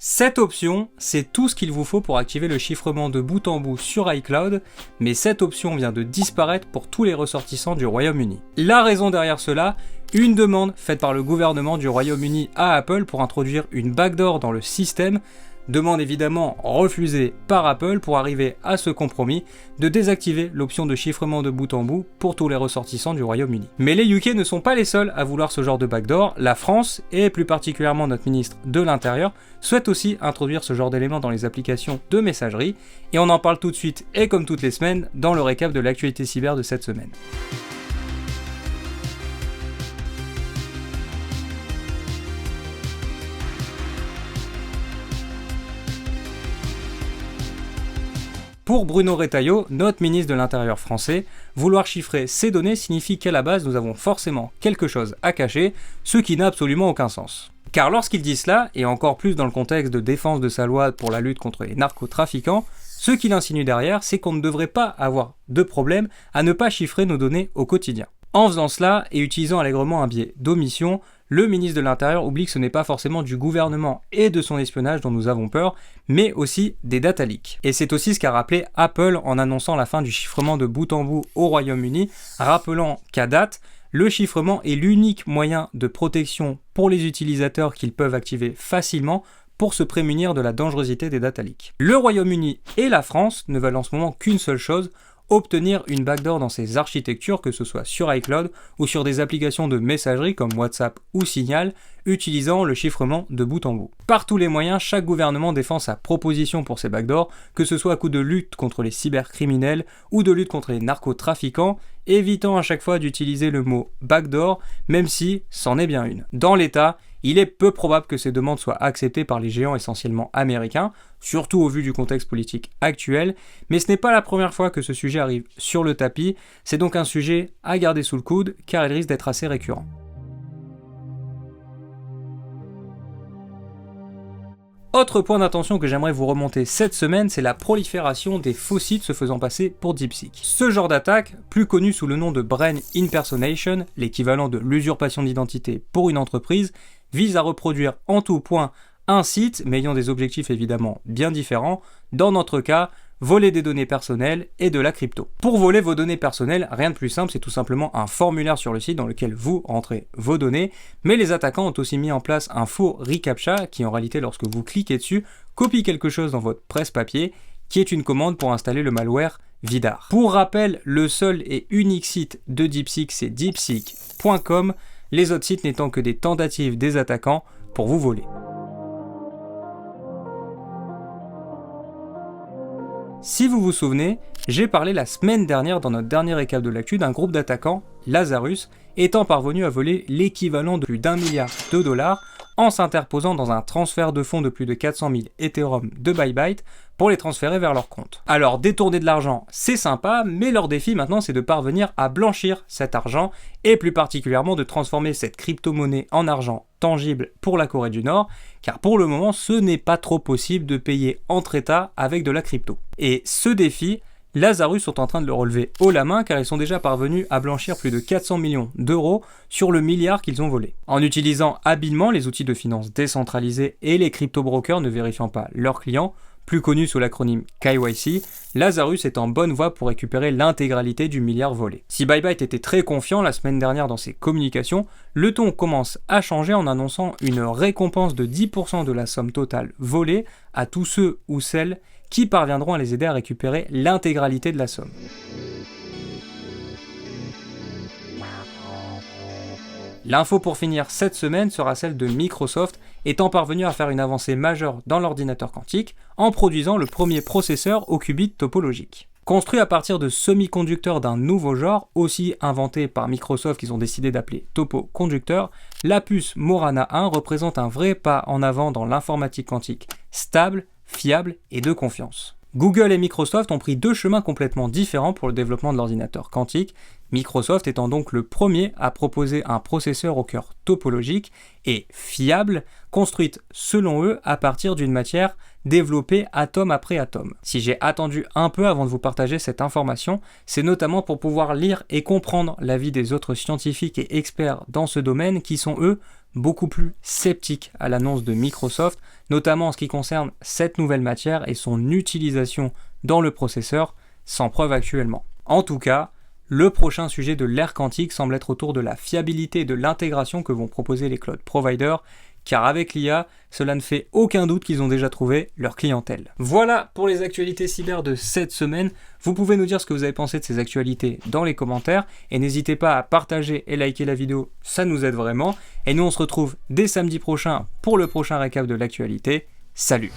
Cette option, c'est tout ce qu'il vous faut pour activer le chiffrement de bout en bout sur iCloud, mais cette option vient de disparaître pour tous les ressortissants du Royaume-Uni. La raison derrière cela, une demande faite par le gouvernement du Royaume-Uni à Apple pour introduire une backdoor dans le système, demande évidemment refusée par Apple pour arriver à ce compromis de désactiver l'option de chiffrement de bout en bout pour tous les ressortissants du Royaume-Uni. Mais les UK ne sont pas les seuls à vouloir ce genre de backdoor, la France, et plus particulièrement notre ministre de l'Intérieur, souhaite aussi introduire ce genre d'éléments dans les applications de messagerie, et on en parle tout de suite et comme toutes les semaines dans le récap de l'actualité cyber de cette semaine. Pour Bruno Retailleau, notre ministre de l'Intérieur français, vouloir chiffrer ces données signifie qu'à la base nous avons forcément quelque chose à cacher, ce qui n'a absolument aucun sens. Car lorsqu'il dit cela, et encore plus dans le contexte de défense de sa loi pour la lutte contre les narcotrafiquants, ce qu'il insinue derrière, c'est qu'on ne devrait pas avoir de problème à ne pas chiffrer nos données au quotidien. En faisant cela, et utilisant allègrement un biais d'omission, le ministre de l'Intérieur oublie que ce n'est pas forcément du gouvernement et de son espionnage dont nous avons peur, mais aussi des data leaks. Et c'est aussi ce qu'a rappelé Apple en annonçant la fin du chiffrement de bout en bout au Royaume-Uni, rappelant qu'à date, le chiffrement est l'unique moyen de protection pour les utilisateurs qu'ils peuvent activer facilement pour se prémunir de la dangerosité des data leaks. Le Royaume-Uni et la France ne veulent en ce moment qu'une seule chose, obtenir une backdoor dans ses architectures, que ce soit sur iCloud ou sur des applications de messagerie comme WhatsApp ou Signal, utilisant le chiffrement de bout en bout. Par tous les moyens, chaque gouvernement défend sa proposition pour ces backdoors, que ce soit à coup de lutte contre les cybercriminels ou de lutte contre les narcotrafiquants, évitant à chaque fois d'utiliser le mot backdoor, même si c'en est bien une. Dans l'état, il est peu probable que ces demandes soient acceptées par les géants essentiellement américains, surtout au vu du contexte politique actuel, mais ce n'est pas la première fois que ce sujet arrive sur le tapis, c'est donc un sujet à garder sous le coude, car il risque d'être assez récurrent. Autre point d'attention que j'aimerais vous remonter cette semaine, c'est la prolifération des faux sites se faisant passer pour DeepSeek. Ce genre d'attaque, plus connu sous le nom de Brain Impersonation, l'équivalent de l'usurpation d'identité pour une entreprise, vise à reproduire en tout point un site, mais ayant des objectifs évidemment bien différents, dans notre cas, voler des données personnelles et de la crypto. Pour voler vos données personnelles, rien de plus simple, c'est tout simplement un formulaire sur le site dans lequel vous rentrez vos données, mais les attaquants ont aussi mis en place un faux reCAPTCHA qui en réalité lorsque vous cliquez dessus, copie quelque chose dans votre presse-papier, qui est une commande pour installer le malware Vidar. Pour rappel, le seul et unique site de DeepSeek c'est deepseek.com, les autres sites n'étant que des tentatives des attaquants pour vous voler. Si vous vous souvenez, j'ai parlé la semaine dernière dans notre dernier récap de l'actu d'un groupe d'attaquants, Lazarus, étant parvenu à voler l'équivalent de plus d'1 milliard de dollars en s'interposant dans un transfert de fonds de plus de 400 000 Ethereum de Bybit pour les transférer vers leur compte. Alors détourner de l'argent, c'est sympa, mais leur défi maintenant c'est de parvenir à blanchir cet argent et plus particulièrement de transformer cette crypto-monnaie en argent tangible pour la Corée du Nord, car pour le moment ce n'est pas trop possible de payer entre États avec de la crypto. Et ce défi, Lazarus sont en train de le relever haut la main car ils sont déjà parvenus à blanchir plus de 400 millions d'euros sur le milliard qu'ils ont volé. En utilisant habilement les outils de finance décentralisés et les crypto-brokers ne vérifiant pas leurs clients, plus connus sous l'acronyme KYC, Lazarus est en bonne voie pour récupérer l'intégralité du milliard volé. Si Bybit était très confiant la semaine dernière dans ses communications, le ton commence à changer en annonçant une récompense de 10% de la somme totale volée à tous ceux ou celles qui parviendront à les aider à récupérer l'intégralité de la somme. L'info pour finir cette semaine sera celle de Microsoft étant parvenu à faire une avancée majeure dans l'ordinateur quantique en produisant le premier processeur au qubit topologique. Construit à partir de semi-conducteurs d'un nouveau genre, aussi inventé par Microsoft qu'ils ont décidé d'appeler topoconducteur, la puce Morana 1 représente un vrai pas en avant dans l'informatique quantique stable, fiable et de confiance. Google et Microsoft ont pris deux chemins complètement différents pour le développement de l'ordinateur quantique, Microsoft étant donc le premier à proposer un processeur au cœur topologique et fiable, construite selon eux à partir d'une matière développée atome après atome. Si j'ai attendu un peu avant de vous partager cette information, c'est notamment pour pouvoir lire et comprendre l'avis des autres scientifiques et experts dans ce domaine qui sont eux beaucoup plus sceptiques à l'annonce de Microsoft, notamment en ce qui concerne cette nouvelle matière et son utilisation dans le processeur, sans preuve actuellement. En tout cas, le prochain sujet de l'ère quantique semble être autour de la fiabilité et de l'intégration que vont proposer les cloud providers, car avec l'IA, cela ne fait aucun doute qu'ils ont déjà trouvé leur clientèle. Voilà pour les actualités cyber de cette semaine. Vous pouvez nous dire ce que vous avez pensé de ces actualités dans les commentaires, et n'hésitez pas à partager et liker la vidéo, ça nous aide vraiment. Et nous on se retrouve dès samedi prochain pour le prochain récap de l'actualité. Salut!